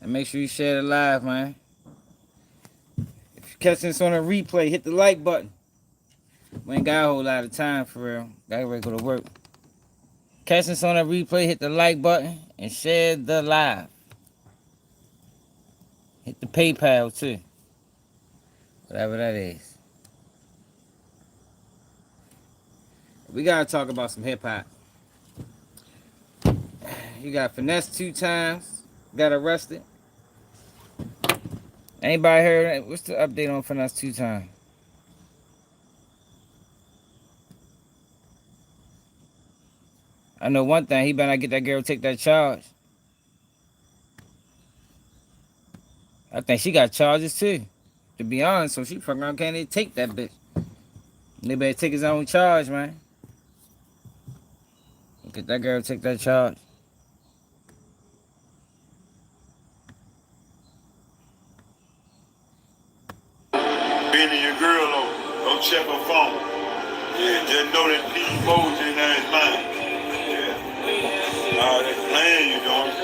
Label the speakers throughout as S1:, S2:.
S1: And make sure you share the live, man. If you catch this on a replay, hit the like button. We ain't got a whole lot of time for real. Gotta ready to go to work. Catch this on a replay, hit the like button and share the live. Hit the PayPal too. Whatever that is. We gotta talk about some hip hop. You got finessed 2 times, got arrested. Anybody heard? What's the update on finesse 2 times? I know one thing, he better not get that girl to take that charge. I think she got charges too. To be honest, so she fucking around can't even take that bitch. They better take his own charge, man. Get that girl to take that charge.
S2: Bending your girl over. Don't check her phone. Yeah, just know that P emoji in his mind. Yeah. All that playing you doing.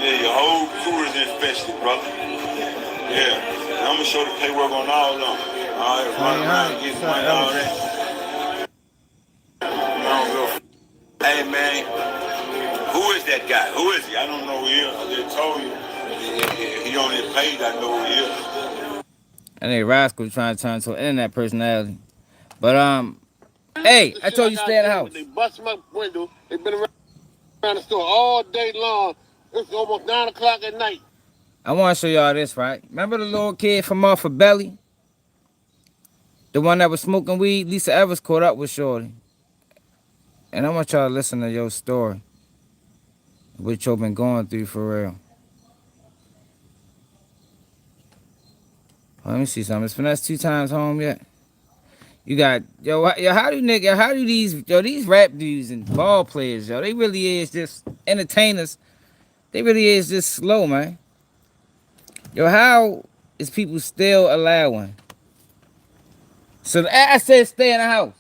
S2: Yeah, your whole crew is infested, brother. Yeah. And I'm gonna show the paperwork on all of them. All right, run around and get money, all that. Hey man, who is that guy? Who is he? I don't know who he is. I just told you. He on his page, I know who he is.
S1: And they rascal trying to turn into an internet personality. But hey, I told you stay in the house.
S3: They bust my window. They've been around the store all day long. It's almost 9 o'clock at night.
S1: I want to show y'all this, right? Remember the little kid from off of Belly? The one that was smoking weed? Lisa Evers caught up with Shorty. And I want y'all to listen to your story. What y'all been going through for real. Let me see something. Is Finesse 2 times home yet? You got how do these rap dudes and ball players, yo, they really is just entertainers. They really is just slow, man. Yo, how is people still allowing? So I said stay in the house.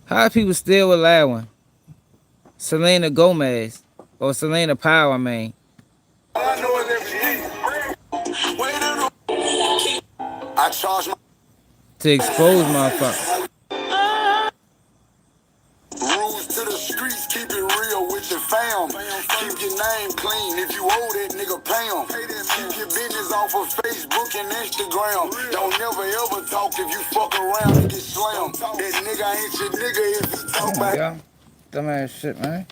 S1: How are people still allowing Celina Gomez or Celina Powell, I mean,
S2: I charge my
S1: to expose motherfuckers?
S2: rules to the streets, keep it real with your fam. Keep your name clean. If you owe that nigga, pay him. Keep your business off of Facebook and Instagram. Don't never ever talk if you fuck around and get slammed. That nigga ain't your nigga if he talk about
S1: Yo, dumbass shit, man.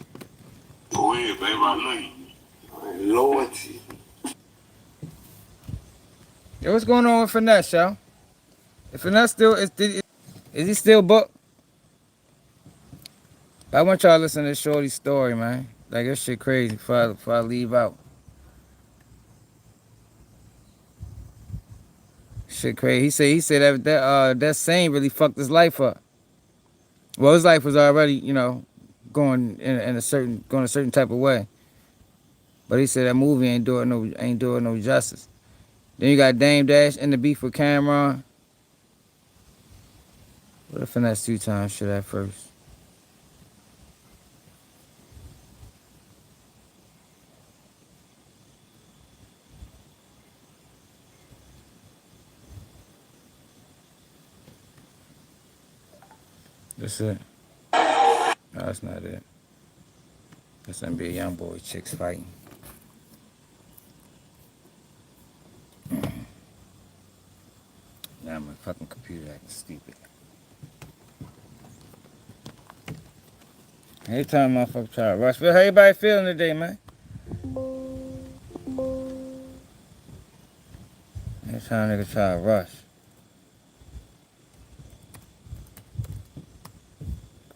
S2: Go ahead, baby, I know you. Loyalty.
S1: Yo, what's going on with Finesse, yo? If Finesse still is he still booked? I want y'all to listen to Shorty's story, man. Like, this shit crazy before I leave out. Shit crazy. He said that saying really fucked his life up. Well, his life was already, going in a certain type of way. But he said that movie ain't doing no justice. Then you got Dame Dash in the beef with Cameron. What if Finesse 2 times shit at first? That's it. No, that's not it. That's NBA Youngboy chicks fighting. Now my fucking computer acting stupid. Every time motherfucker try to rush. How everybody feeling today, man? Every time nigga try to rush.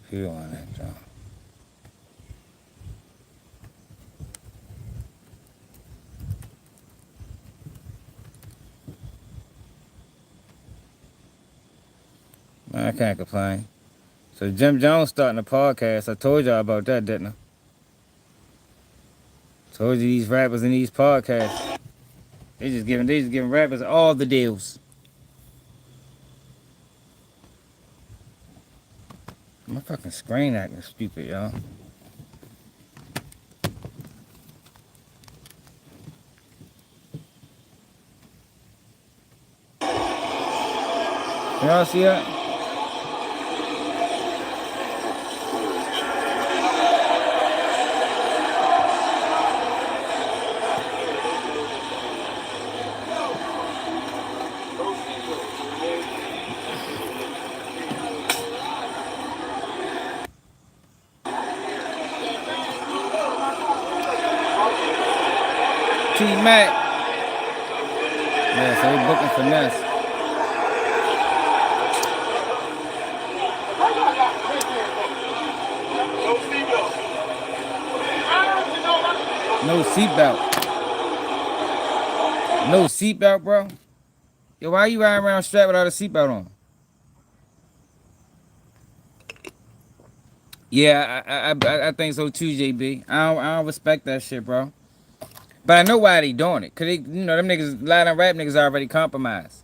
S1: Computer on that job. Man, I can't complain. So Jim Jones starting a podcast. I told y'all about that, didn't I? Told you these rappers in these podcasts. They just giving rappers all the deals. My fucking screen acting stupid, y'all. Y'all see that? T-Mac. Yeah, so they booking finesse. No seatbelt. No seatbelt, bro. Yo, why you riding around strapped without a seatbelt on? Yeah, I think so too, JB. I don't respect that shit, bro. But I know why they doing it. Cause they, them niggas, a lot of rap niggas already compromised.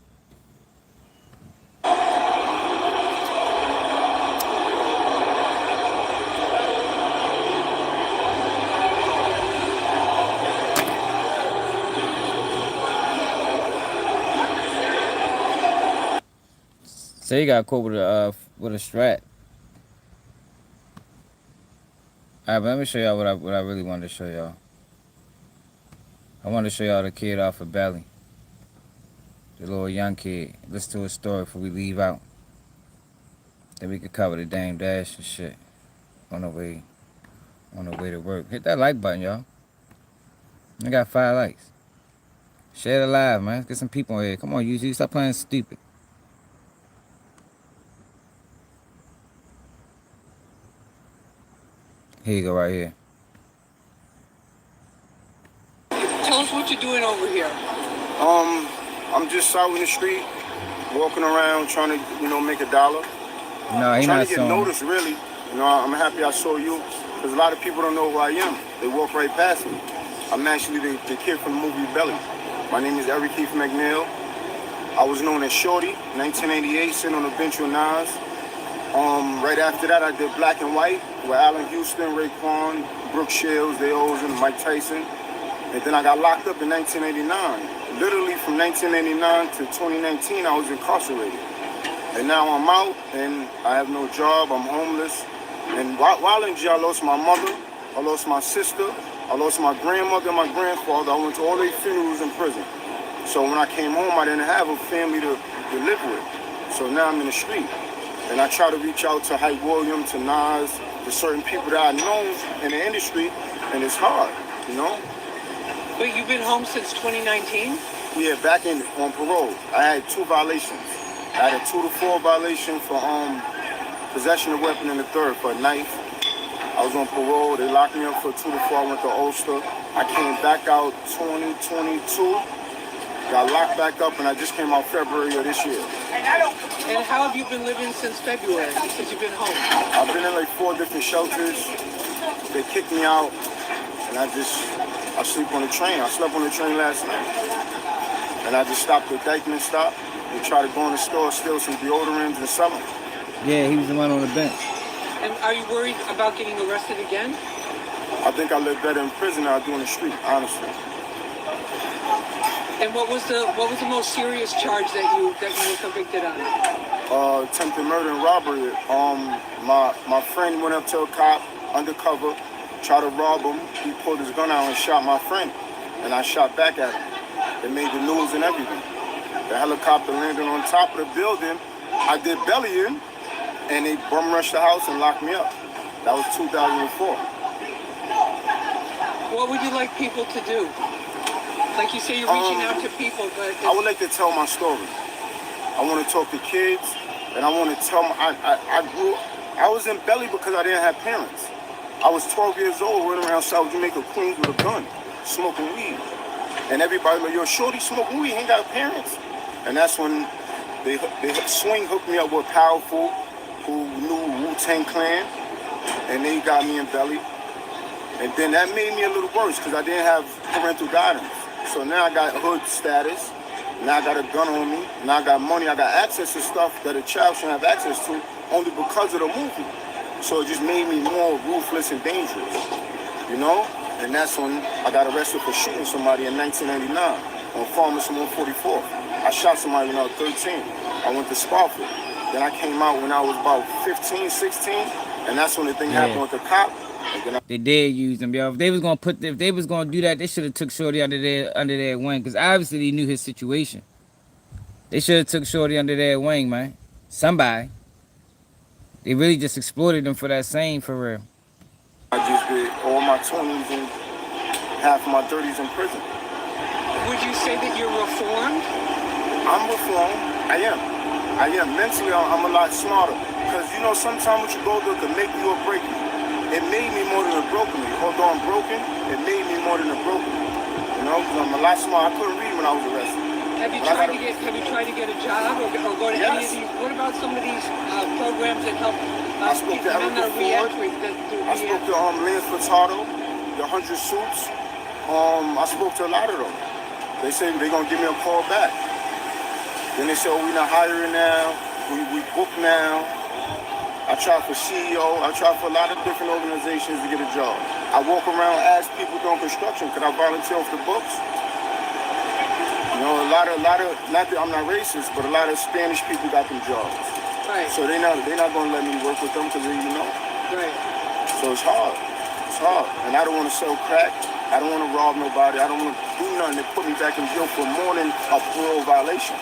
S1: So you got caught with a strap. Alright, but let me show y'all what I really wanted to show y'all. I wanted to show y'all the kid off of Belly. The little young kid. Listen to his story before we leave out. Then we could cover the Dame Dash and shit. On the way to work. Hit that like button, y'all. I got 5 likes. Share it live, man. Let's get some people in here. Come on, you stop playing stupid. Here you go, right here.
S4: Tell us what you're doing over here.
S5: I'm just out in the street, walking around, trying to, make a dollar.
S1: No, he
S5: trying
S1: not
S5: to get
S1: showing.
S5: noticed, really. I'm happy I saw you, because a lot of people don't know who I am. They walk right past me. I'm actually the kid from the movie Belly. My name is Eric Keith McNeil. I was known as Shorty, 1988, sitting on the bench with Nas. Right after that, I did Black and White with Allen Houston, Raekwon, Brooke Shields, they always and Mike Tyson. And then I got locked up in 1989. Literally from 1989 to 2019, I was incarcerated. And now I'm out, and I have no job, I'm homeless. And while in jail, I lost my mother, I lost my sister, I lost my grandmother and my grandfather. I went to all their funerals in prison. So when I came home, I didn't have a family to live with. So now I'm in the street. And I try to reach out to Hype William, to Nas, to certain people that I know in the industry, and it's hard,
S4: But you've been home since 2019?
S5: Yeah, back on parole. I had 2 violations. I had a 2 to 4 violation for possession of weapon in the third for a knife. I was on parole. They locked me up for 2 to 4. I went to Ulster. I came back out 2022. Got locked back up, and I just came out February of this year.
S4: And how have you been living since February, since you've been home?
S5: I've been in like 4 different shelters. They kicked me out, and I sleep on the train. I slept on the train last night. And I just stopped at Dykeman Stop and tried to go in the store, steal some deodorants and sell them.
S1: Yeah, he was the one on the bench.
S4: And are you worried about getting arrested again?
S5: I think I live better in prison than I do in the street, honestly.
S4: And what was the most serious charge that you were convicted on?
S5: Attempted murder and robbery. My friend went up to a cop undercover, tried to rob him. He pulled his gun out and shot my friend, and I shot back at him. It made the news and everything. The helicopter landed on top of the building. I did belly in, and they bum rushed the house and locked me up. That was 2004.
S4: What would you like people to do? Like you say, you're reaching out to people, but
S5: I would like to tell my story. I want to talk to kids, and I want to tell them I was in belly because I didn't have parents. I was 12 years old, running around South Jamaica, Queens with a gun, smoking weed. And everybody like, yo, Shorty smoking weed, he ain't got parents. And that's when they Swing hooked me up with Powerful, who knew Wu-Tang Clan, and they got me in belly. And then that made me a little worse because I didn't have parental guidance. So now I got hood status. Now I got a gun on me. Now I got money. I got access to stuff that a child shouldn't have access to only because of the movie. So it just made me more ruthless and dangerous, you know? And that's when I got arrested for shooting somebody in 1999 on Farmers 144. I shot somebody when I was 13. I went to Spofford. Then I came out when I was about 15, 16, and that's when the thing happened with the cop.
S1: They did use them, yo. If they was gonna do that, they should have took Shorty under their wing, because obviously they knew his situation. They should have took Shorty under their wing, man. Somebody. They really just exploited him for that same, for real.
S5: I just did all my 20s and half of my 30s in prison.
S4: Would you say that you're reformed?
S5: I'm reformed. I am. Mentally, I'm a lot smarter. Because, you know, sometimes what you go through can make you or break you. It made me more than it broke me. Although I'm broken, it made me more than it broke me. You know, because I'm a lot smarter. I couldn't read when I was arrested.
S4: Have you tried to get a job or go to any of these? What about some of these programs that help
S5: I spoke to
S4: men that are re-entry?
S5: I spoke to Lance Furtado, the 100 Suits. I spoke to a lot of them. They say they're going to give me a call back. Then they say, oh, we're not hiring now. We book now. I tried for CEO. I tried for a lot of different organizations to get a job. I walk around and ask people doing construction, could I volunteer off the books? You know, a lot of, not that I'm not racist, but a lot of Spanish people got them jobs.
S4: Right.
S5: So they're not going to let me work with them because they, you know.
S4: Right.
S5: So it's hard. It's hard. And I don't want to sell crack. I don't want to rob nobody. I don't want to do nothing that put me back in jail for more than a parole violation.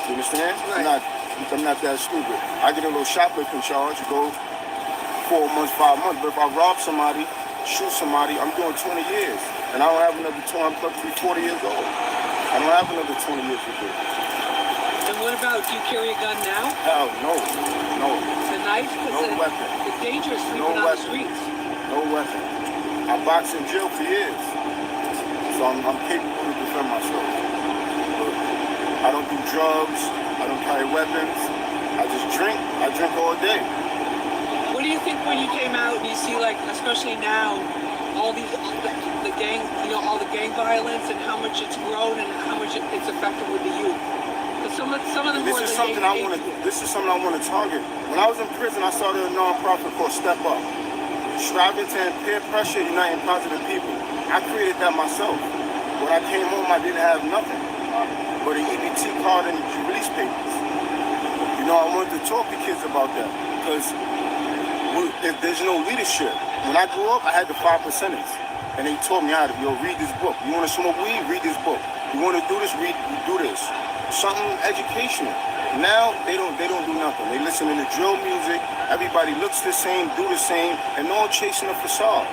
S5: You understand?
S4: Right.
S5: I'm not that stupid. I get a little shoplifting charge, go 4 months, 5 months. But if I rob somebody, shoot somebody, I'm doing 20 years. And I don't have another 20, I'm about to be 40 years old. I don't have another 20 years to do.
S4: And what about, do you carry a gun now?
S5: Hell, no.
S4: The knife?
S5: No weapon.
S4: It's dangerous sleeping
S5: No
S4: on the
S5: weapon.
S4: streets.
S5: No weapon. I boxed in jail for years. So I'm capable to defend myself. But I don't do drugs. I don't carry weapons. I just drink. I drink all day.
S4: What do you think when you came out and you see, like, especially now, all the gang, you know, all the gang violence and how much it's grown and how much it's affected with the youth? Some of them.
S5: This is something I want to target. When I was in prison, I started a non-profit called Step Up, striving to peer pressure, uniting positive people. I created that myself. When I came home, I didn't have nothing but an EBT card and release papers. You know, I wanted to talk to kids about that because if there's no leadership. When I grew up, I had the 5%ers, and they taught me how to, read this book. You want to smoke weed? Read this book. You want to do this? Do this. Something educational. Now they don't do nothing. They listen to the drill music. Everybody looks the same, do the same, and no one chasing a facade.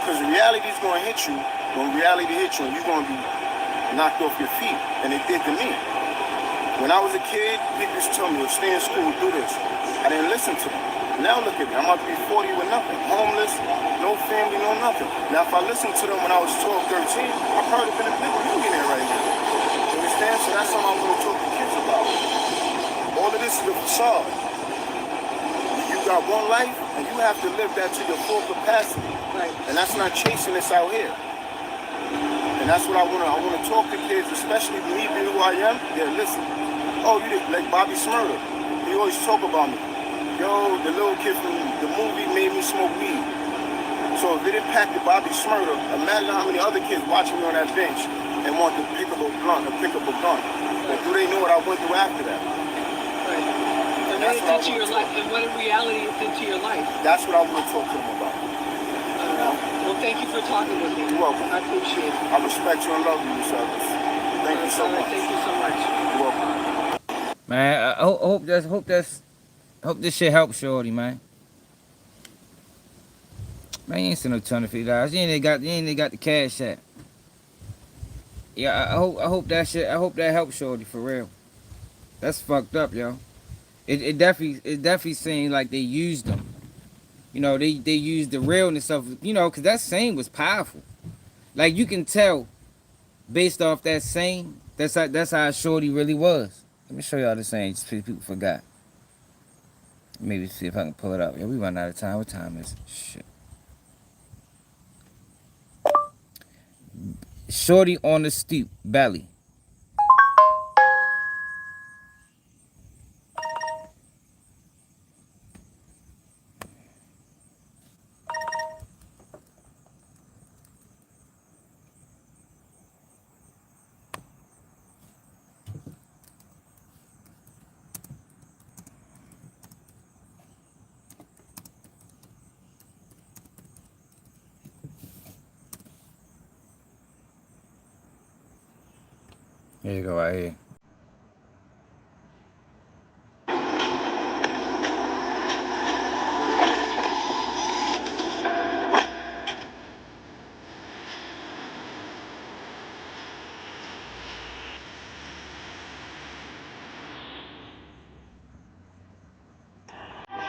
S5: Because reality is going to hit you. When reality hits you, you're going to be knocked off your feet. And it did to me. When I was a kid, people used to tell me, stay in school, do this. I didn't listen to them. Now look at me. I'm about to be 40 with nothing. Homeless, no family, no nothing. Now if I listened to them when I was 12, 13, I probably been a big millionaire right now. You understand? So that's something I want to talk to kids about. All of this is a facade. You got one life, and you have to live that to your full capacity.
S4: Right.
S5: And that's not chasing this out here. And that's what I want to talk to kids, especially me being who I am. Yeah, listen. Oh, you did, like Bobby Smurda. He always talk about me. Yo, the little kid from the movie made me smoke weed. So if it impacted Bobby Smurda, imagine how many other kids watching me on that bench and want to pick up a gun. But do they know what I went through after that?
S4: Right. And what it did to your life, and what in reality it did to your life.
S5: That's what I want to talk to them about.
S4: Well, thank you for talking with me.
S5: You're welcome.
S4: I appreciate it.
S5: I respect you and love you, Service. Thank you so much.
S4: Thank you so much.
S5: You're welcome.
S1: Man, I hope this shit helps Shorty, man. Man, you ain't seen no $250. You ain't got the cash app. Yeah, I hope that helps Shorty for real. That's fucked up, yo. It definitely seemed like they used them. You know, they used the realness of, you know, because that saying was powerful. Like, you can tell based off that saying, that's how Shorty really was. Let me show y'all the saying, just people forgot. Maybe see if I can pull it up. Yeah, we run out of time. What time is it? Shit. Shorty on the stoop, belly. Here you go, right here.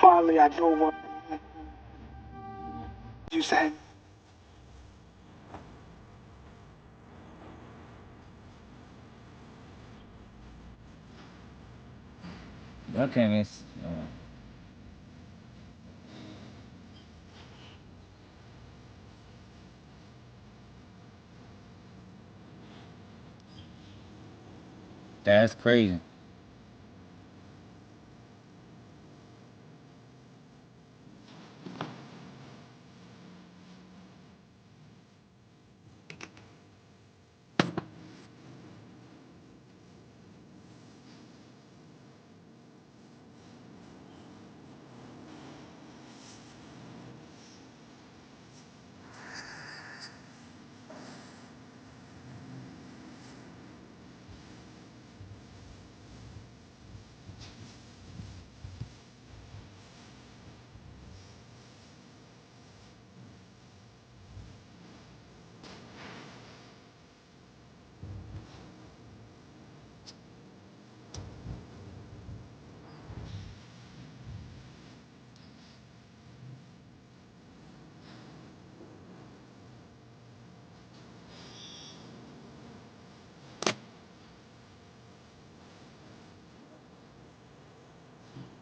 S6: Finally, I know what you said.
S1: Y'all can't miss. That's crazy.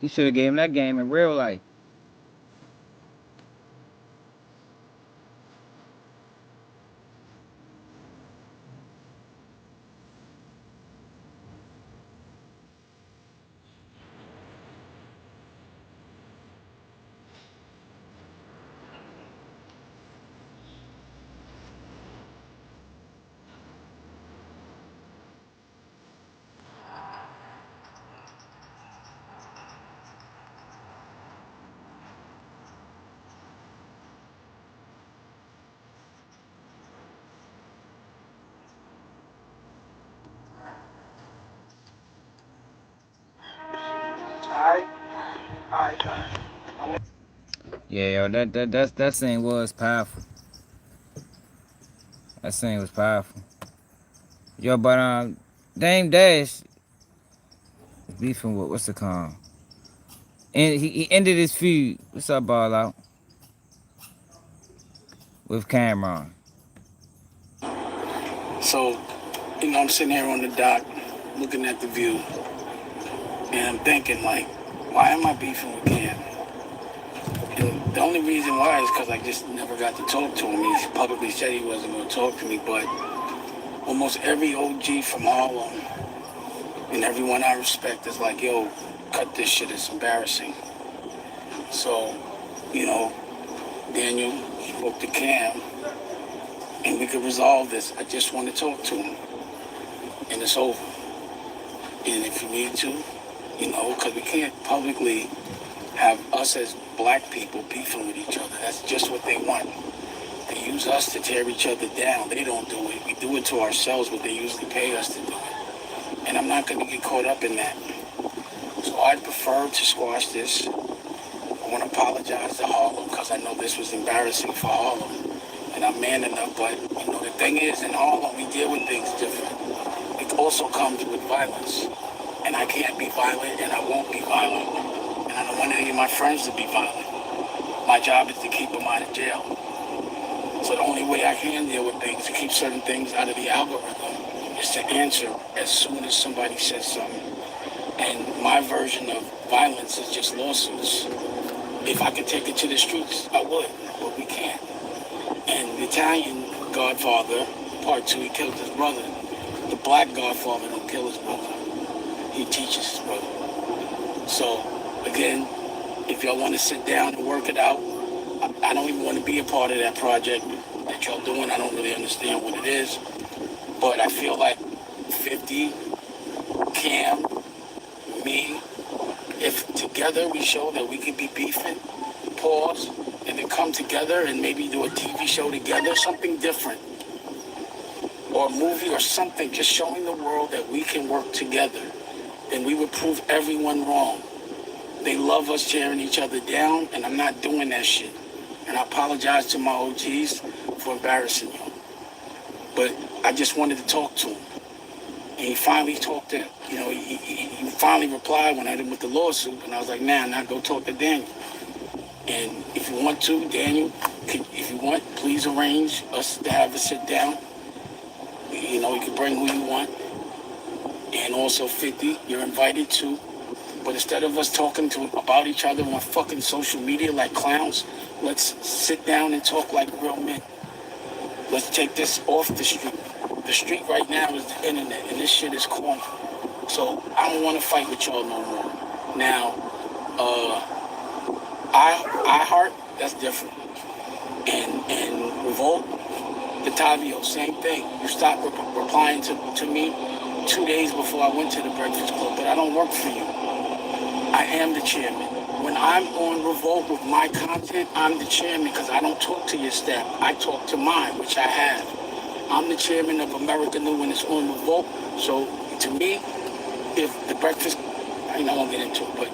S1: He should have gave him that game in real life. Yeah, yo, that scene was powerful. That scene was powerful. Yo, but Dame Dash beefing with what's it called? And he ended his feud. What's up, ball out? With Cameron.
S6: So, I'm sitting here on the dock, looking at the view, and I'm thinking, like, why am I beefing with Cam? And the only reason why is because I just never got to talk to him. He publicly said he wasn't going to talk to me, but almost every OG from Harlem and everyone I respect is like, yo, cut this shit, it's embarrassing. So, Daniel spoke to Cam, and we could resolve this. I just want to talk to him, and it's over. And if you need to, because we can't publicly have us as black people beefing with each other. That's just what they want. They use us to tear each other down. They don't do it. We do it to ourselves, but they usually pay us to do it. And I'm not going to get caught up in that. So I'd prefer to squash this. I want to apologize to Harlem because I know this was embarrassing for Harlem. And I'm man enough, but the thing is, in Harlem, we deal with things different. It also comes with violence. And I can't be violent, and I won't be violent. And I don't want any of my friends to be violent. My job is to keep them out of jail. So the only way I can deal with things, to keep certain things out of the algorithm, is to answer as soon as somebody says something. And my version of violence is just lawsuits. If I could take it to the streets, I would, but we can't. And the Italian Godfather, part 2, he killed his brother. The black Godfather don't kill his brother. He teaches his brother. So, again, if y'all want to sit down and work it out, I don't even want to be a part of that project that y'all doing. I don't really understand what it is. But I feel like 50, Cam, me, if together we show that we can be beefing, pause, and then come together and maybe do a TV show together, something different. or a movie or something, just showing the world that we can work together, then we would prove everyone wrong. They love us tearing each other down, and I'm not doing that shit. And I apologize to my OGs for embarrassing you. But I just wanted to talk to him. And he finally talked to him. You know, he finally replied when I did with the lawsuit, and I was like, nah, go talk to Daniel. And if you want to, Daniel, if you want, please arrange us to have a sit down. You know, you can bring who you want. And also 50, you're invited too. But instead of us talking about each other on fucking social media like clowns, let's sit down and talk like real men. Let's take this off the street. The street right now is the internet, and this shit is corny. So I don't want to fight with y'all no more. Now, I heart, that's different. And Revolt, the Tavio, same thing. You stopped replying to me 2 days before I went to the Breakfast Club, but I don't work for you. I am the chairman. When I'm on Revolt with my content, I'm the chairman because I don't talk to your staff. I talk to mine, which I have. I'm the chairman of America New when it's on Revolt. So to me, if the Breakfast, I won't get into it, but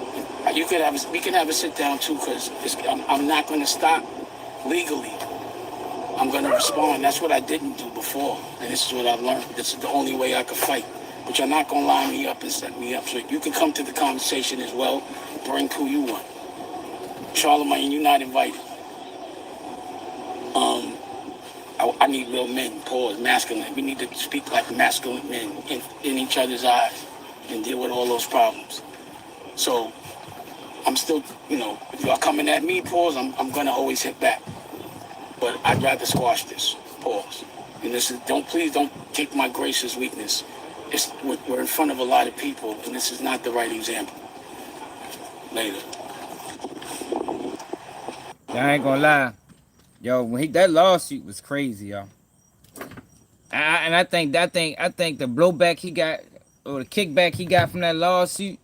S6: we can have a sit down too, because I'm not going to stop legally. I'm going to respond. That's what I didn't do before, and this is what I've learned. This is the only way I could fight. But you're not going to line me up and set me up. So you can come to the conversation as well. Bring who you want. Charlemagne, you're not invited. I need real men, pause, masculine. We need to speak like masculine men in each other's eyes and deal with all those problems. So I'm still, if y'all coming at me, pause, I'm going to always hit back. But I'd rather squash this, pause. And please don't take my grace as weakness. We're in front of a lot of people, and this is not the right example. Later.
S1: I ain't gonna lie. Yo, that lawsuit was crazy, yo. I think the blowback he got, or the kickback he got from that lawsuit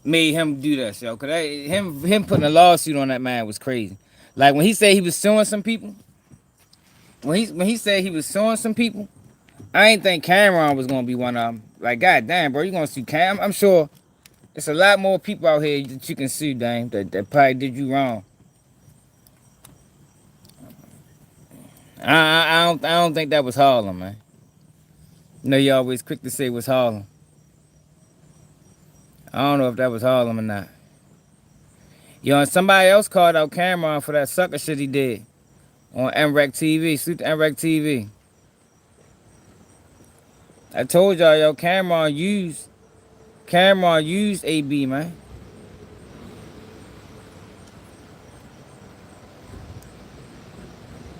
S1: made him do this, yo. Cause him putting a lawsuit on that man was crazy. Like when he said he was suing some people, when he said he was suing some people, I ain't think Cameron was gonna be one of them. Like, god damn, bro, you gonna sue Cam? I'm sure it's a lot more people out here that you can sue, Dame, that probably did you wrong. I don't think that was Harlem, man. You know you always quick to say it was Harlem. I don't know if that was Harlem or not. Yo, and somebody else called out Cameron for that sucker shit he did on MREC TV, suit MREC TV. I told y'all, yo, Cameron used AB, man.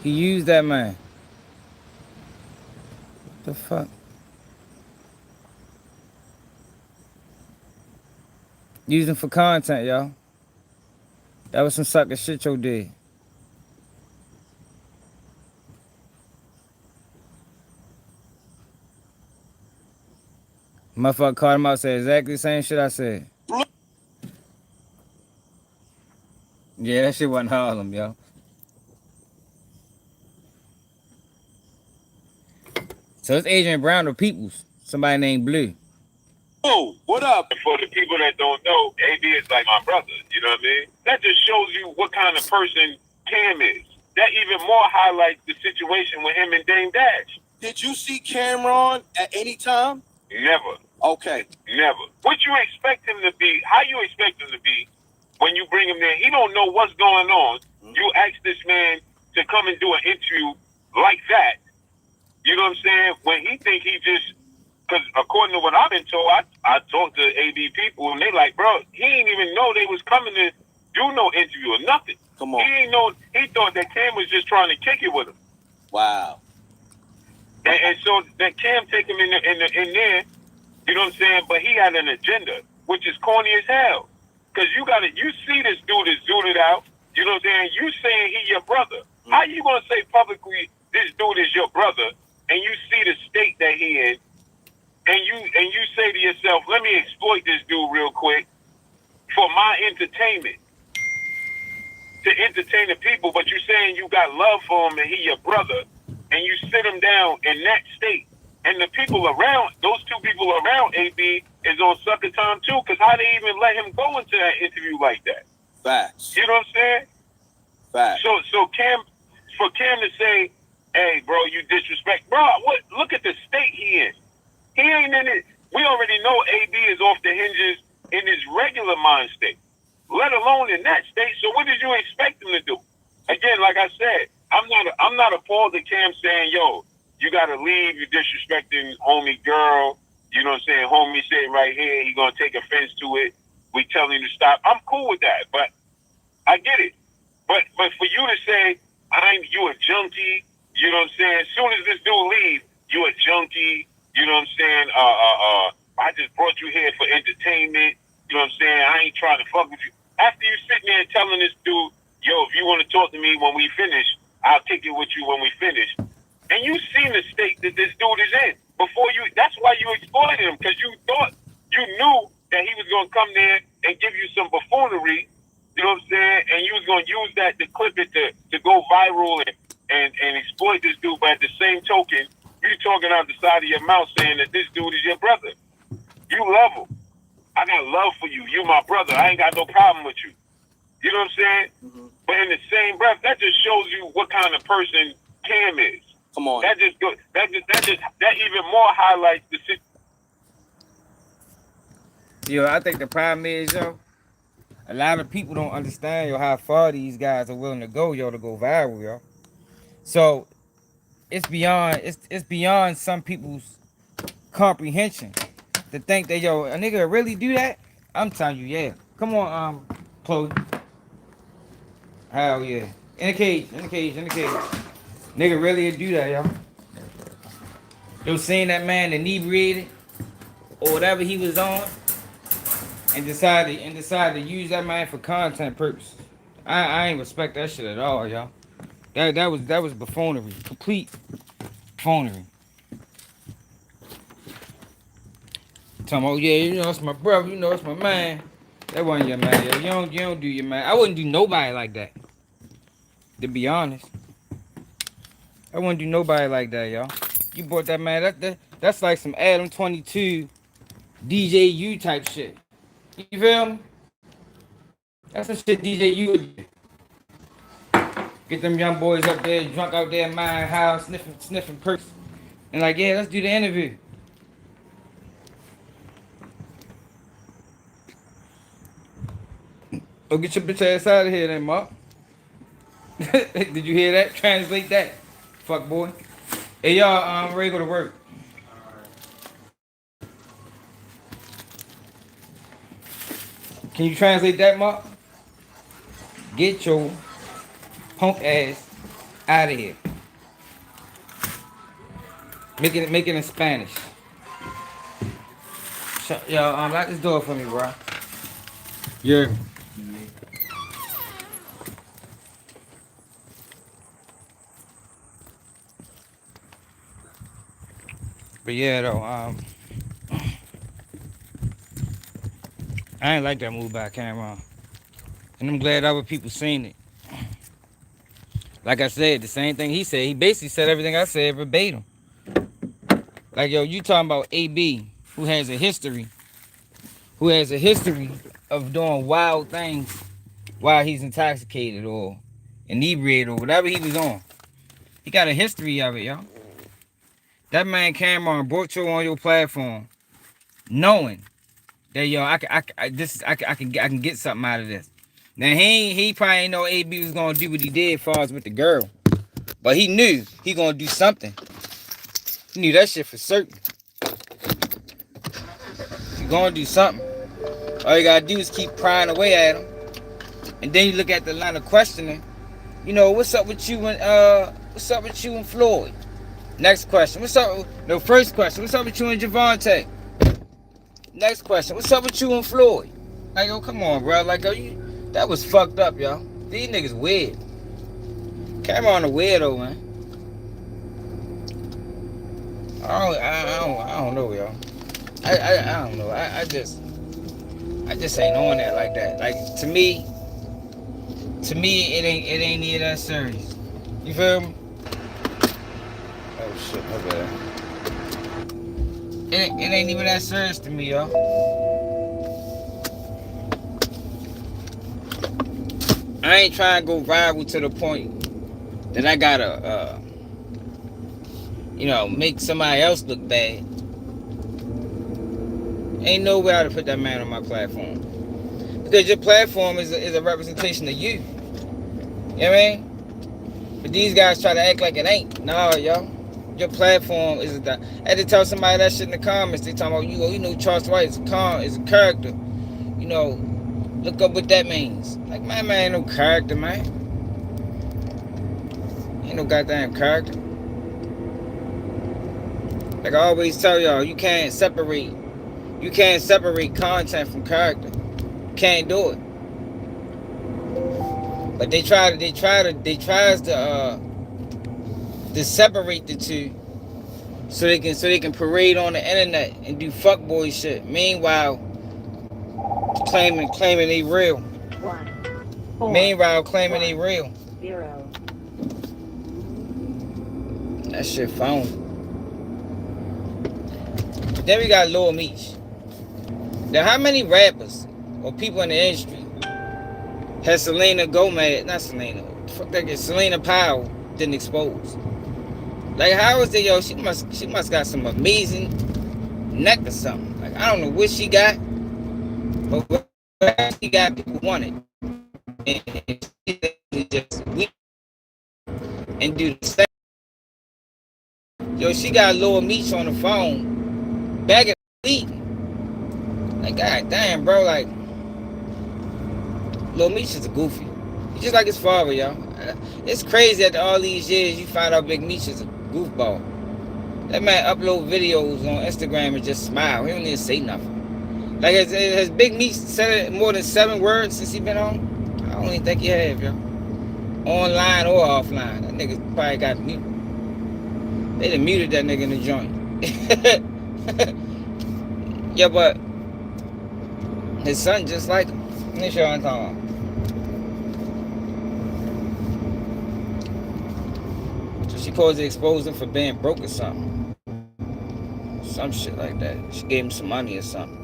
S1: He used that man. What the fuck? Using for content, y'all. That was some sucker shit yo did. Motherfucker called him out, said exactly the same shit I said. Yeah, that shit wasn't Harlem, yo. So it's Adrian Brown or Peoples. Somebody named Blue.
S2: Oh, what up? And for the people that don't know, AB is like my brother, you know what I mean? That just shows you what kind of person Cam is. That even more highlights the situation with him and Dame Dash.
S7: Did you see Cameron at any time?
S2: Never.
S7: Okay.
S2: Never. What you expect him to be, how you expect him to be when you bring him there? He don't know what's going on. Mm-hmm. You ask this man to come and do an interview like that. You know what I'm saying? When he think he just, because according to what I've been told, I talked to AB people and they like, bro, he didn't even know they was coming to do no interview or nothing.
S7: Come on.
S2: He didn't know. He thought that Cam was just trying to kick it with him.
S7: Wow.
S2: And so that Cam take him in there, you know what I'm saying? But he had an agenda, which is corny as hell. Because you see this dude is zooted out. You know what I'm saying? You saying he your brother. Mm-hmm. How you gonna say publicly this dude is your brother, and you see the state that he in, and you say to yourself, let me exploit this dude real quick for my entertainment, to entertain the people, but you saying you got love for him and he your brother,
S3: and you sit him down in that state, and the people around, those two people around AB is on sucker time too, because how they even let him go into that interview like that?
S7: Facts.
S3: You know what I'm saying?
S7: Facts.
S3: So for Cam to say, hey, bro, you disrespect, bro, what? Look at the state he in. He ain't in it. We already know AB is off the hinges in his regular mind state, let alone in that state. So what did you expect him to do? Again, like I said, I'm not appalled at Cam saying, yo, you gotta leave, you disrespecting homie girl. You know what I'm saying? Homie sitting right here, he gonna take offense to it. We telling him to stop. I'm cool with that, but I get it. But for you to say, you a junkie, you know what I'm saying? As soon as this dude leave, you a junkie, you know what I'm saying? I just brought you here for entertainment, you know what I'm saying? I ain't trying to fuck with you. After you sitting there and telling this dude, yo, if you want to talk to me when we finish, I'll kick it with you when we finish. And you seen the state that this dude is in before you. That's why you exploited him, because you knew that he was gonna come there and give you some buffoonery. You know what I'm saying? And you was gonna use that to clip it to go viral and exploit this dude. But at the same token, you talking out the side of your mouth saying that this dude is your brother. You love him. I got love for you. You my brother. I ain't got no problem with you. You know what I'm saying? Mm-hmm. But in the same breath, that just shows you what kind of person Cam is.
S7: Come on.
S3: That even more highlights the situation.
S1: Yo, I think the problem is, yo, a lot of people don't understand, yo, how far these guys are willing to go, yo, to go viral, yo. So it's beyond some people's comprehension to think that, yo, a nigga really do that. I'm telling you, yeah. Come on, Chloe. Hell yeah. In the cage. Nigga really do that, yo. Yo, seeing that man inebriated or whatever he was on, and decided to use that man for content purposes. I ain't respect that shit at all, y'all. That was buffoonery, complete buffoonery. Talking about, yeah, you know it's my brother, you know it's my man. That wasn't your man, yo. You don't do your man. I wouldn't do nobody like that. To be honest, I wouldn't do nobody like that, y'all. You bought that man. That's like some Adam 22 DJU type shit. You feel me? That's some shit DJU would do. Get them young boys up there, drunk out there in my house, sniffing perks. And like, yeah, let's do the interview. Oh, get your bitch ass out of here then, Mark. Did you hear that? Translate that. Fuck boy. Hey y'all, I'm ready to go to work. Can you translate that, Mark? Get your punk ass out of here. Make it in Spanish. Yo, lock this door for me, bro. Yeah. But yeah, though, I ain't like that move by Cameron. And I'm glad other people seen it. Like I said, the same thing he said. He basically said everything I said verbatim. Like, yo, you talking about AB, who has a history of doing wild things while he's intoxicated or inebriated or whatever he was on. He got a history of it, y'all. That man Cameron brought you on your platform, knowing that, yo, I can get something out of this. Now he probably ain't know AB was gonna do what he did as far as with the girl, but he knew he gonna do something. He knew that shit for certain. You gonna do something. All you gotta do is keep prying away at him, and then you look at the line of questioning. You know, what's up with you and Floyd? Next question. What's up? No, first question. What's up with you and Javante? Next question. What's up with you and Floyd? Like, yo, come on, bro. Like, yo, that was fucked up, y'all. These niggas weird. Cameron a weirdo, man. I don't know, y'all. I don't know. I just ain't on that like that. Like, to me, it ain't near that serious. You feel me? shit, my bad. It ain't even that serious to me, y'all. I ain't trying to go viral to the point that I gotta, make somebody else look bad. Ain't no way to put that man on my platform. Because your platform is a representation of you. You know what I mean? But these guys try to act like it ain't. Nah, y'all. Your platform is I had to tell somebody that shit in the comments. They talking about Charles White is a character. Look up what that means. Like, man ain't no character, man. Ain't no goddamn character. Like I always tell y'all, you can't separate content from character. You can't do it. But they tries to separate the two so they can parade on the internet and do fuckboy shit. Meanwhile, claiming they real.
S8: 1, 4,
S1: Meanwhile, claiming they real.
S8: 0.
S1: That shit phony. Then we got Lil Meech. Now, how many rappers or people in the industry has Celina Powell didn't expose? Like, how is it, yo? She must got some amazing neck or something. Like, I don't know what she got, but what she got, people want it. And she just weak and do the same. Yo, she got Lil Meech on the phone, begging, pleading. Like, god damn, bro, like, Lil Meech is a goofy. He's just like his father, y'all. It's crazy that all these years you find out Big Meech is a goofball. That man upload videos on Instagram and just smile. He don't even say nothing. Like, has Big Meech said more than 7 words since he been on? I don't even think he have, yo. Online or offline. That nigga probably got muted. They done muted that nigga in the joint. Yeah, but his son just like him. Let me show you what I'm talking about. So she supposed to expose him for being broke or something. Some shit like that. She gave him some money or something.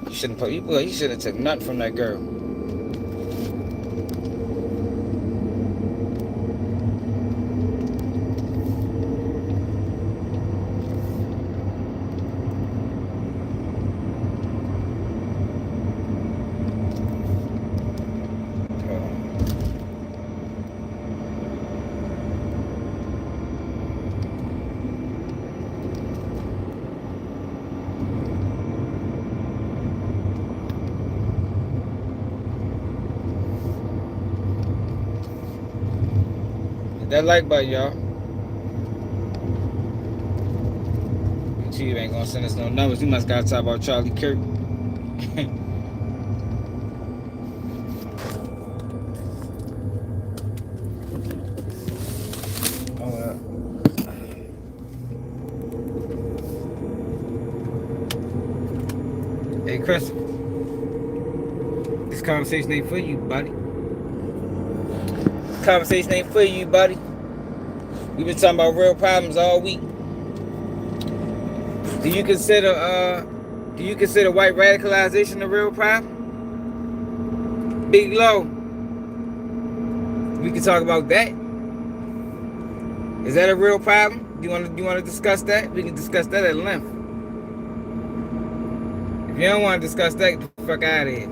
S1: You shouldn't he should have took nothing from that girl. That like button, y'all. YouTube ain't gonna send us no numbers. You must gotta talk about Charlie Kirk. Hey, Chris. This conversation ain't for you, buddy. This conversation ain't for you, buddy. We've been talking about real problems all week. Do you consider white radicalization a real problem? Big Low. We can talk about that. Is that a real problem? Do you want to discuss that? We can discuss that at length. If you don't want to discuss that, get the fuck out of here.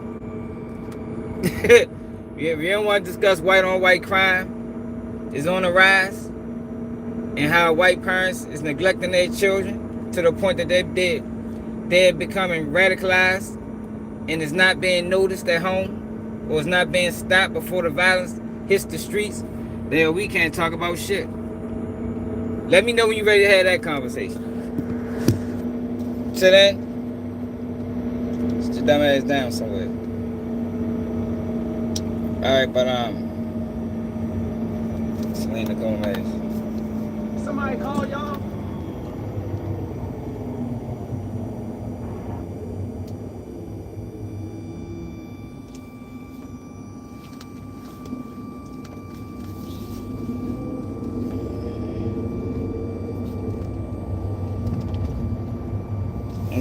S1: If you don't want to discuss white on white crime is on the rise and how white parents is neglecting their children to the point that they're becoming radicalized and is not being noticed at home or is not being stopped before the violence hits the streets, then we can't talk about shit. Let me know when you're ready to have that conversation. Till then, sit your dumb ass down somewhere. Alright, but Celina Gomez.
S4: Somebody call y'all.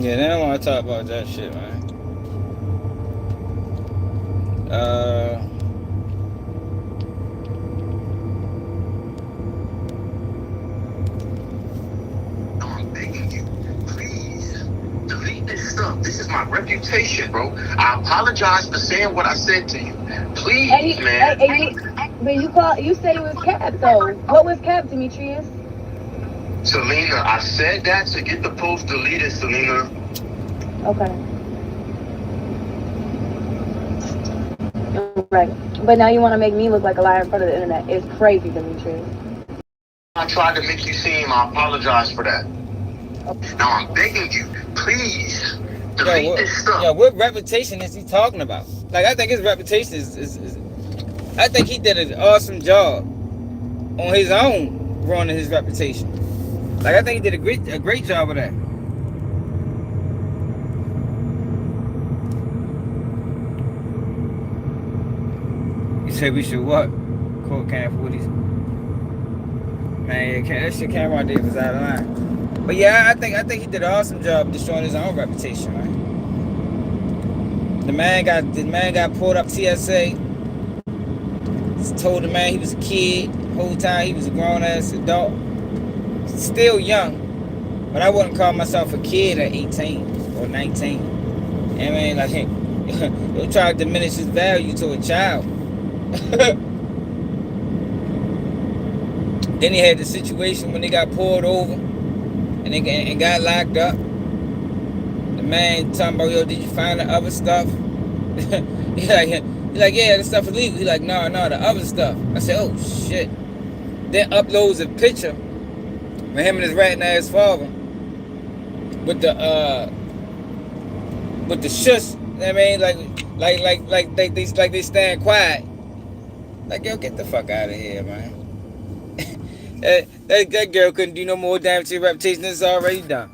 S1: Yeah, they don't want to talk about that shit, man. Uh,
S3: I'm begging you, please delete this stuff. This is my reputation, bro. I apologize for saying what I said to you. Please, man.
S8: But you said it was Cap though. What was Cap, Demetrius?
S3: Celina, I said that to get the post deleted, Celina.
S8: Okay. Right. But now you want to make me look like a liar in front of the internet. It's crazy, Demetrius.
S3: I tried to make you seem. I apologize for that. Now I'm begging you, please delete this stuff.
S1: what reputation is he talking about? Like, I think his reputation is I think he did an awesome job on his own ruining his reputation. Like, I think he did a great job of that. You said we should what? Quote Cam 40s. Man, that shit Cameron did was out of line. But yeah, I think he did an awesome job of destroying his own reputation, right? The man got pulled up TSA. Told the man he was a kid. The whole time he was a grown ass adult. Still young. But I wouldn't call myself a kid at 18 or 19. You know what I mean? Like, don't try to diminish his value to a child. Then he had the situation when they got pulled over and got locked up. The man talking about, yo, did you find the other stuff? He's like, yeah, the stuff illegal. He's like, no, the other stuff. I said, oh shit. Then uploads a picture with him and his ratting ass father with the shush. You know what I mean? Like they stand quiet. Like, yo, get the fuck out of here, man. that girl couldn't do no more damage to your reputation than it's already done.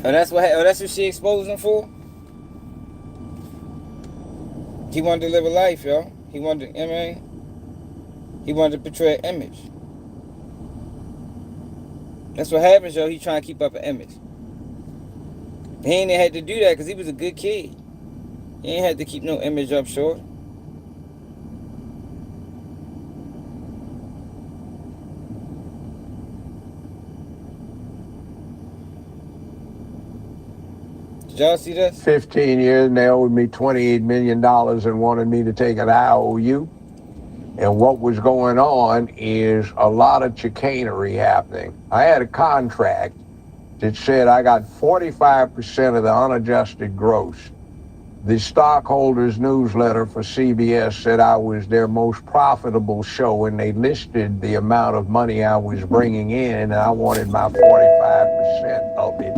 S1: That's what she exposed him for? He wanted to live a life, yo. He wanted to, you know what I mean? He wanted to portray an image. That's what happens, yo. He trying to keep up an image. He ain't had to do that because he was a good kid. He ain't had to keep no image up short. Did y'all see this?
S9: 15 years and they owed me $28 million and wanted me to take an IOU. And what was going on is a lot of chicanery happening. I had a contract that said I got 45% of the unadjusted gross. The stockholders newsletter for CBS said I was their most profitable show, and they listed the amount of money I was bringing in, and I wanted my 45% of it.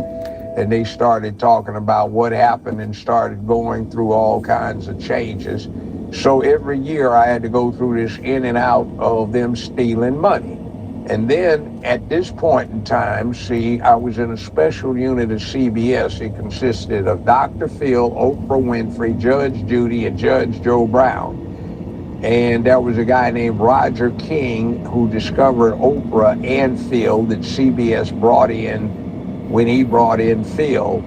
S9: And they started talking about what happened and started going through all kinds of changes. So every year I had to go through this in and out of them stealing money. And then at this point in time, see, I was in a special unit of CBS. It consisted of Dr. Phil, Oprah Winfrey, Judge Judy, and Judge Joe Brown. And there was a guy named Roger King who discovered Oprah and Phil that CBS brought in when he brought in Phil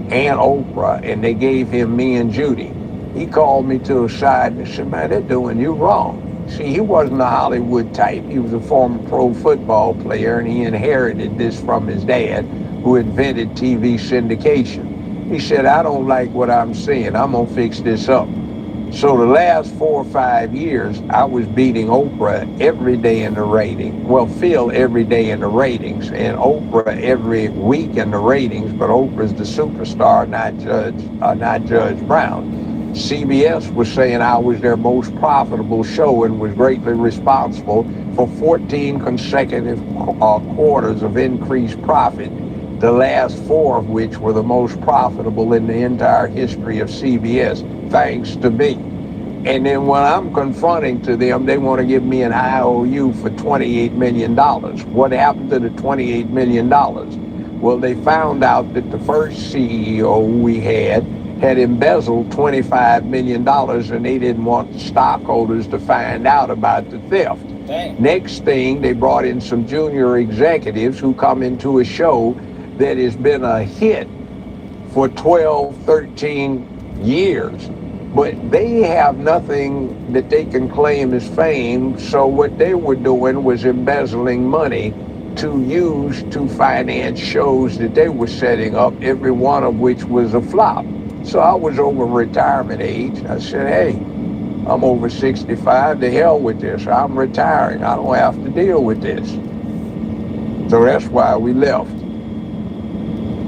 S9: and Oprah, and they gave him me and Judy. He called me to the side and said, man, they're doing you wrong. See, he wasn't a Hollywood type. He was a former pro football player, and he inherited this from his dad, who invented TV syndication. He said, I don't like what I'm seeing. I'm going to fix this up. So the last 4 or 5 years, I was beating Oprah every day in the ratings. Well, Phil every day in the ratings, and Oprah every week in the ratings, but Oprah's the superstar, not Judge Brown. CBS was saying I was their most profitable show and was greatly responsible for 14 consecutive quarters of increased profit, the last 4 of which were the most profitable in the entire history of CBS, thanks to me. And then when I'm confronting to them, they want to give me an IOU for $28 million. What happened to the $28 million? Well, they found out that the first CEO we had had embezzled $25 million and they didn't want stockholders to find out about the theft.
S1: Damn.
S9: Next thing, they brought in some junior executives who come into a show that has been a hit for 12, 13 years. But they have nothing that they can claim as fame, so what they were doing was embezzling money to use to finance shows that they were setting up, every one of which was a flop. So I was over retirement age. I said, hey, I'm over 65, to hell with this. I'm retiring. I don't have to deal with this. So that's why we left.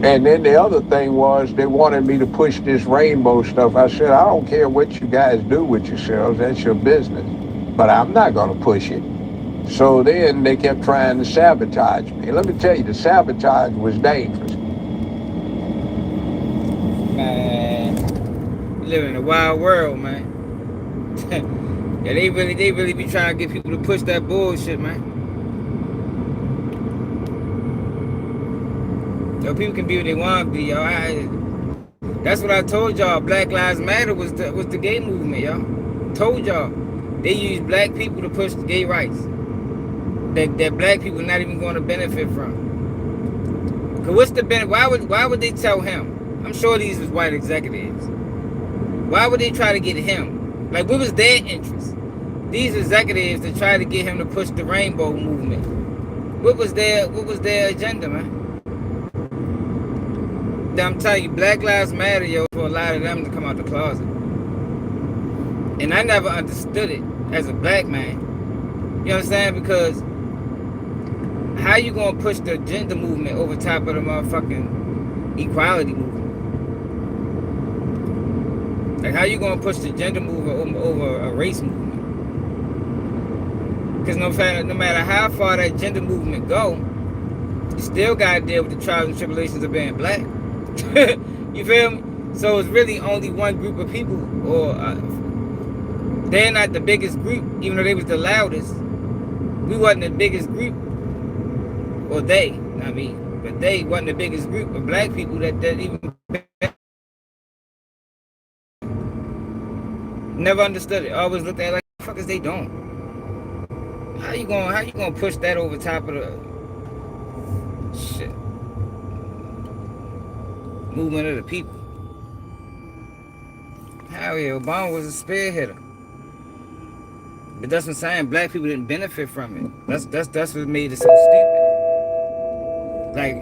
S9: And then the other thing was they wanted me to push this rainbow stuff. I said, I don't care what you guys do with yourselves. That's your business. But I'm not going to push it. So then they kept trying to sabotage me. Let me tell you, the sabotage was dangerous.
S1: Man, we live in a wild world, man. Yeah, they really be trying to get people to push that bullshit, man. Yo, people can be what they want to be, yo. That's what I told y'all. Black Lives Matter was the gay movement, y'all. Told y'all. They used black people to push the gay rights. That black people not even going to benefit from. Cause what's the benefit? Why would they tell him? I'm sure these was white executives. Why would they try to get him? Like, what was their interest? These executives that tried to get him to push the rainbow movement. What was their agenda, man? I'm telling you, Black Lives Matter, yo, for a lot of them to come out the closet. And I never understood it as a black man. You understand? Because how you gonna push the gender movement over top of the motherfucking equality movement? Like, how you gonna push the gender movement over a race movement? Because no matter how far that gender movement go, you still gotta deal with the trials and tribulations of being black. You feel me? So it's really only one group of people, or they're not the biggest group, even though they was the loudest. We wasn't the biggest group, or they, not me, but they wasn't the biggest group of black people that even never understood it. Always looked at it like, what the fuck is they doing? How you gonna push that over top of the shit movement of the people? Hell yeah, Obama was a spearheader. But that's what I'm saying. Black people didn't benefit from it. That's what made it so stupid. Like,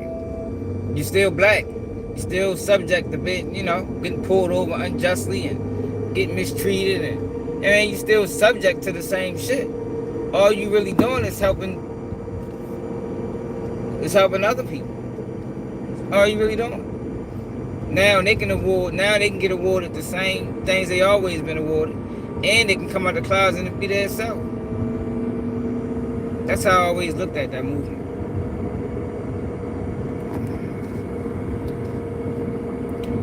S1: you still black. You still subject to being, getting pulled over unjustly and getting mistreated, and you still subject to the same shit. All you really doing is helping other people. All you really doing. Now they can get awarded the same things they always been awarded, and they can come out the closet and be their self. That's how I always looked at that movement.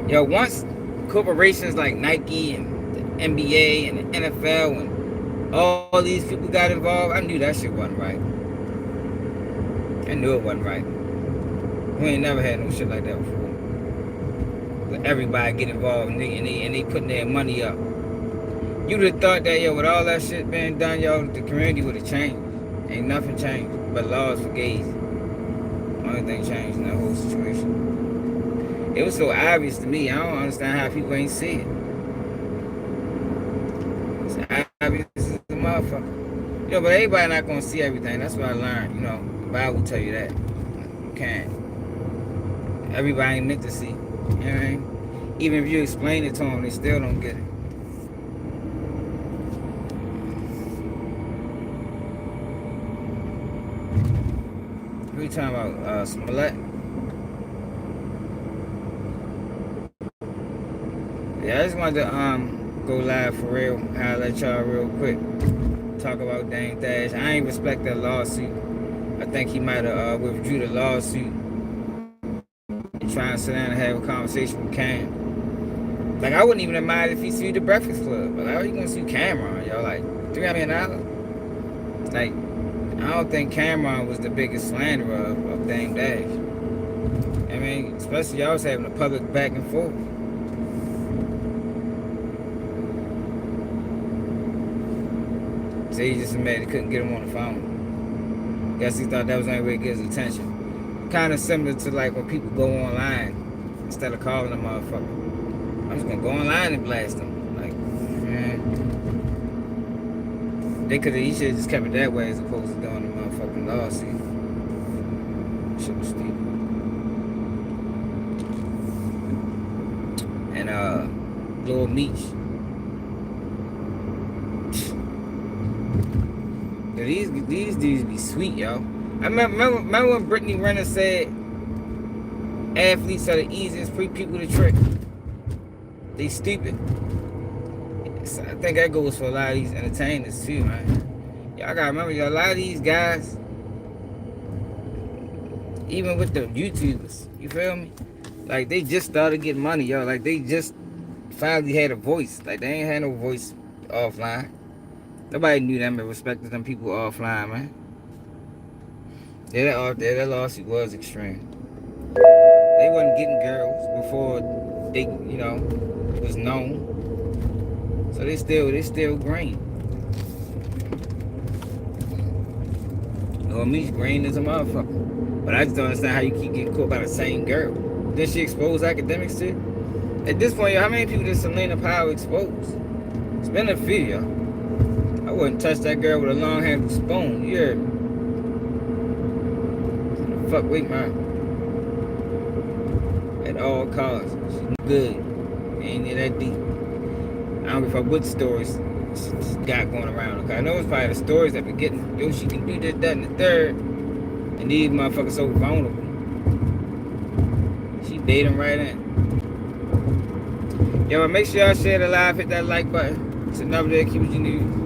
S1: Yo, once corporations like Nike and the NBA and the NFL and all these people got involved, I knew that shit wasn't right. I knew it wasn't right. We ain't never had no shit like that before. But everybody get involved and they putting their money up. You would have thought that, yo, with all that shit being done, yo, the community would have changed. Ain't nothing changed but laws for gays. Only thing changed in that whole situation. It was so obvious to me. I don't understand how people ain't see it. It's obvious as a motherfucker. Yo, but everybody not gonna see everything. That's what I learned. The Bible will tell you that. You can't. Everybody ain't meant to see. You know what I mean? Even if you explain it to them, they still don't get it. What are you talking about? Smollett? Yeah, I just wanted to go live for real. I'll let y'all real quick talk about Dame Dash. I ain't respect that lawsuit. I think he might have withdrew the lawsuit and trying to sit down and have a conversation with Cam. Like, I wouldn't even have minded if he sued the Breakfast Club. But how are you gonna sue Cameron? Y'all like $300 million? Like, I don't think Cameron was the biggest slanderer of Dame Dash. I mean, especially y'all was having a public back and forth. So he just mad he couldn't get him on the phone. Guess he thought that was the only way to get his attention. Kind of similar to like when people go online instead of calling a motherfucker. I'm just gonna go online and blast them. Like, man. He should have just kept it that way as opposed to doing the motherfucking lawsuit. Shit was stupid. And Lil Meech. Yeah, these dudes be sweet, yo. I remember when Brittany Renner said athletes are the easiest people to trick. They stupid. So I think that goes for a lot of these entertainers too, man. Y'all gotta remember, a lot of these guys, even with the YouTubers, you feel me? Like they just started getting money, yo. Like they just finally had a voice. Like they ain't had no voice offline. Nobody knew them and respected them people offline, man. Yeah, that lawsuit was extreme. They wasn't getting girls before they, was known. So they still green. Lil Meech green as a motherfucker. But I just don't understand how you keep getting caught by the same girl. Did she expose academics too? At this point, how many people did Celina Powell expose? It's been a few, yo. I wouldn't touch that girl with a long-handled spoon. You heard me? Fuck with man. At all costs. She's good. Ain't it that deep? I don't give a fuck what stories she's got going around. Okay? I know it's probably the stories that be getting, yo, she can do this, that, and the third. And these motherfuckers so vulnerable. She bait them right in. Yo, make sure y'all share the live, hit that like button. It's another day, keep what you need.